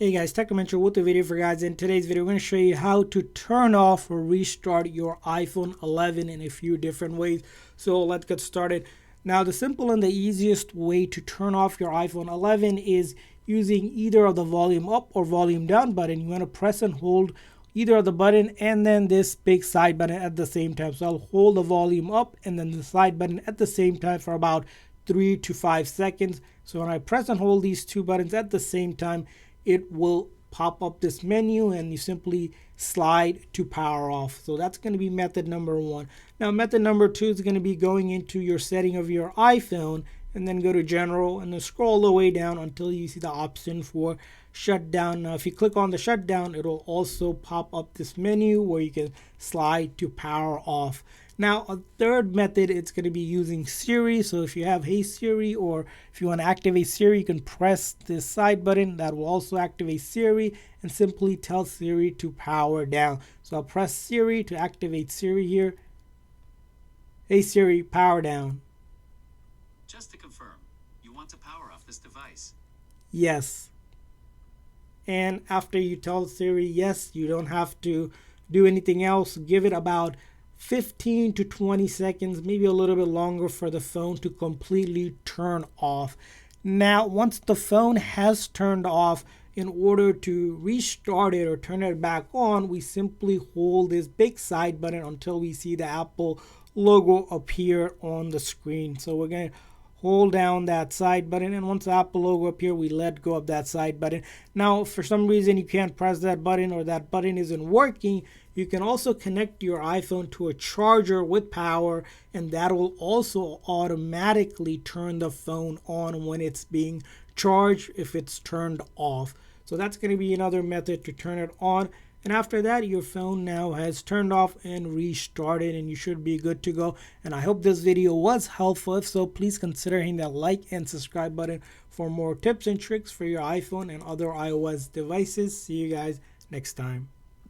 Hey guys, Technomentary with the video for guys. In today's video, we're going to show you how to turn off or restart your iPhone 11 in a few different ways. So let's get started. Now, the simple and the easiest way to turn off your iPhone 11 is using either of the volume up or volume down button. You want to press and hold either of the button and then this big side button at the same time. So I'll hold the volume up and then the side button at the same time for about 3 to 5 seconds. So when I press and hold these two buttons at the same time, it will pop up this menu and you simply slide to power off. So that's going to be method number one. Now method number two is going to be going into your setting of your iPhone and then go to general and then scroll all the way down until you see the option for shutdown. Now if you click on the shutdown, it'll also pop up this menu where you can slide to power off. Now a third method, it's going to be using Siri. So if you have Hey Siri, or if you want to activate Siri, you can press this side button. That will also activate Siri and simply tell Siri to power down. So I'll press Siri to activate Siri here. Hey Siri, power down. Just to confirm, you want to power off this device? Yes. And after you tell Siri yes, you don't have to do anything else. Give it about 15 to 20 seconds, maybe a little bit longer, for the phone to completely turn off. Now, once the phone has turned off, in order to restart it or turn it back on, we simply hold this big side button until we see the Apple logo appear on the screen. So we're going to hold down that side button, and once the Apple logo appears, we let go of that side button. Now, if for some reason you can't press that button or that button isn't working, you can also connect your iPhone to a charger with power, and that will also automatically turn the phone on when it's being charged if it's turned off. So that's going to be another method to turn it on. And after that, your phone now has turned off and restarted, and you should be good to go. And I hope this video was helpful. If so, please consider hitting that like and subscribe button for more tips and tricks for your iPhone and other iOS devices. See you guys next time.